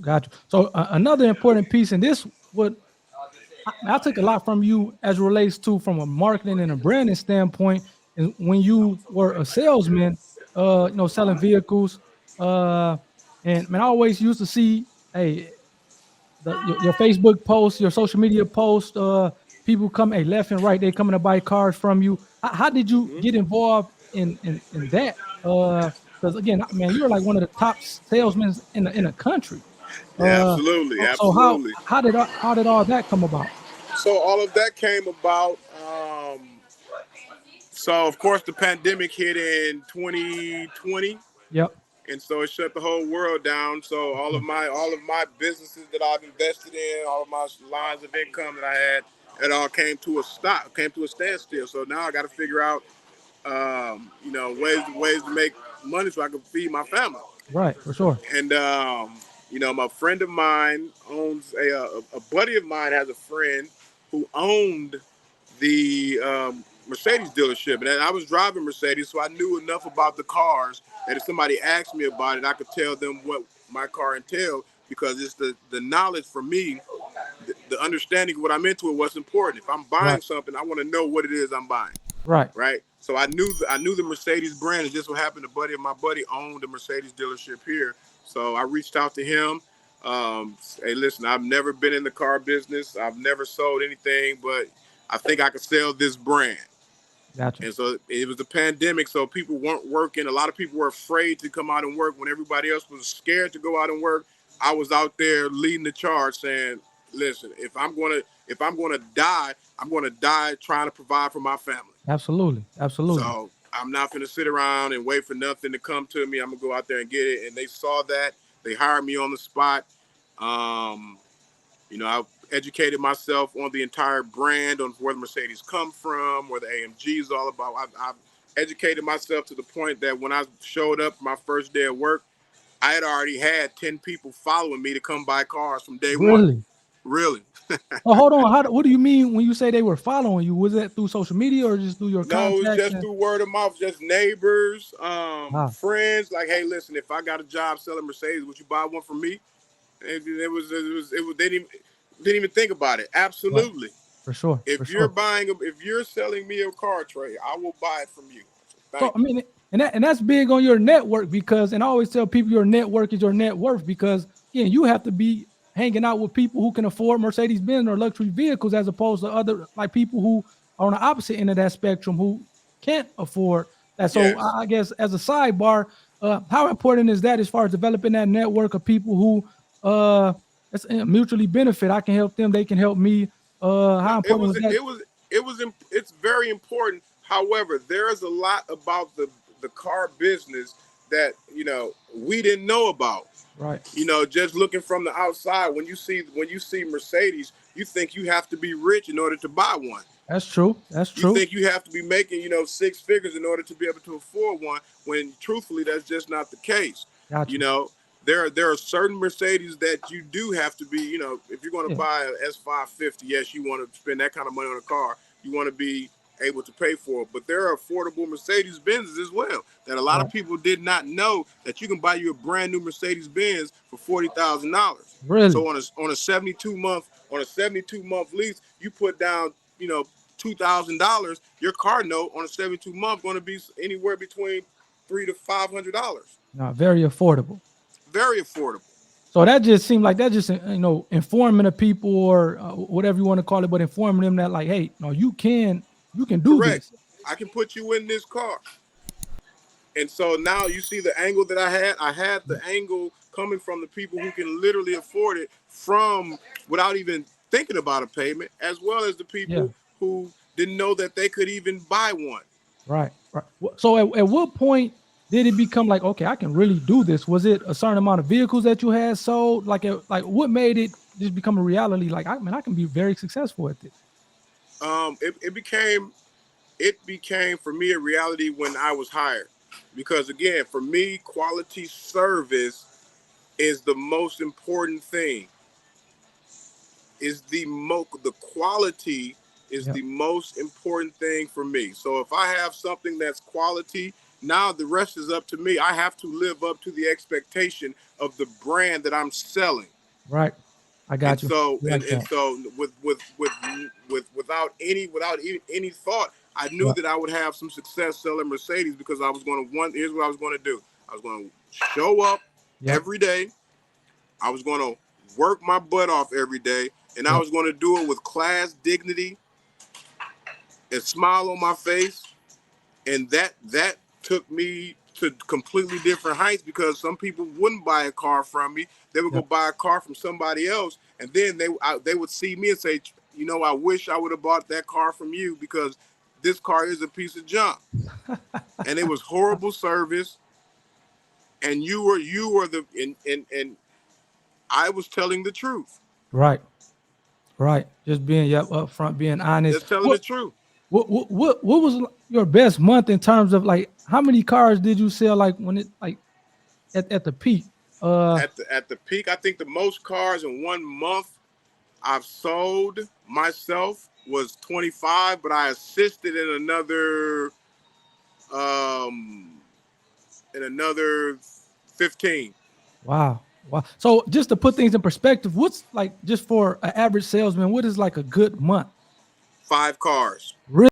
Got you. So another important piece, and this what I took a lot from you as it relates to from a marketing and a branding standpoint, is when you were a salesman, selling vehicles, uh, and man, I always used to see, hey, your Facebook posts, your social media posts, people come, hey, left and right, they coming to buy cars from you. How did you Mhm. get involved in that? Because again, man, you're like one of the top salesmen in the country. Yeah, Uh, absolutely, so how absolutely. how did all that come about? So all of that came about. So of course the pandemic hit in 2020, Yep. and so it shut the whole world down. So all of my businesses that I've invested in, all of my lines of income that I had, it all came to a stop, came to a standstill. So now I got to figure out, ways to make money so I can feed my family. Right, for sure. And my friend of mine owns a buddy of mine has a friend who owned the Mercedes dealership, and I was driving Mercedes, so I knew enough about the cars that if somebody asked me about it, I could tell them what my car entailed because it's the knowledge for me, the understanding of what I'm into, it what's important. If I'm Right, buying something, I want to know what it is I'm buying, right. right? So I knew the Mercedes brand, and just what happened. My buddy owned a Mercedes dealership here, so I reached out to him. Hey, listen, I've never been in the car business. I've never sold anything, but I think I could sell this brand. Gotcha. And so it was the pandemic, so people weren't working. A lot of people were afraid to come out and work when everybody else was scared to go out and work. I was out there leading the charge, saying, "Listen, if I'm gonna die, I'm gonna die trying to provide for my family. Absolutely, absolutely. So I'm not gonna sit around and wait for nothing to come to me. I'm gonna go out there and get it." And they saw that. They hired me on the spot. Um, I educated myself on the entire brand, on where the Mercedes come from, where the AMG is all about. I've educated myself to the point that when I showed up my first day of work, I had already had 10 people following me to come buy cars from day one. Really? Really. Oh, hold on. What do you mean when you say they were following you? Was that through social media or just through your No, it was contacts? just through word of mouth, just neighbors, Wow, friends. Like, hey, listen, if I got a job selling Mercedes, would you buy one from me? And they didn't even think about it. right. Absolutely. For sure, for sure. If you're selling me a car, Trey, I will buy it from you. So So thank I you. mean, and that's big on your network because, and I always tell people your network is your net worth because again, you have to be hanging out with people who can afford Mercedes Benz or luxury vehicles as opposed to other like people who are on the opposite end of that spectrum who can't afford that. So Yes. I guess as a sidebar, how important is that as far as developing that network of people who it's mutually benefit? I can help them, they can help me. No, How important was that? it's very important. However, there is a lot about the car business that we didn't know about. Right. Just looking from the outside, when you see Mercedes, you think you have to be rich in order to buy one. That's true. That's You true. think you have to be making six figures in order to be able to afford one. When truthfully, that's just not the case. Got You you. know, there are certain Mercedes that you do have to be. If you're going to Yeah. buy an S550, yes, you want to spend that kind of money on a car. You want to be able to pay for it. But there are affordable Mercedes Benzes as well that a lot of Right. people did not know that you can buy you a brand new Mercedes Benz for $40,000. Really? So on a 72 month lease, you put down $2,000. Your car note on a 72 month going to be anywhere between $300 to $500. No, very affordable. Very affordable. So that just seemed like that just informing the people or whatever you want to call it, but informing them that like, hey, no, you can do Correct. this. I can put you in this car. And so now you see the angle that I had. I had the Yeah. angle coming from the people who can literally afford it from without even thinking about a payment, as well as the Yeah. people who didn't know that they could even buy one. Right. Right. So at what point did it become like, okay, I can really do this? Was it a certain amount of vehicles that you had sold? Like what made it just become a reality? Like, I can be very successful at this. It became for me a reality when I was hired, because again, for me, quality service is the most important thing. Is the quality is Yeah. the most important thing for me. So if I have something that's quality, now the rest is up to me. I have to live up to the expectation of the brand that I'm selling. Right. I And got you. so I like and that. so without any thought, I knew Yeah. that I would have some success selling Mercedes because I was going to here's what I was going to do. I was going to show up Yep. every day. I was going to work my butt off every day, and I Yep. was going to do it with class, dignity, and smile on my face. And that took me to completely different heights because some people wouldn't buy a car from me. They would go Yep. buy a car from somebody else, and then they would see me and say, I wish I would have bought that car from you because this car is a piece of junk. And it was horrible service, and you were and I was telling the truth. Right. Right. Just being upfront, being honest. Just telling the truth. What was your best month in terms of like how many cars did you sell like when it like at the peak? At the peak, I think the most cars in 1 month I've sold myself was 25, but I assisted um in another 15. Wow. Wow. So just to put things in perspective, what's like just for an average salesman, what is like a good month? 5 cars. Really?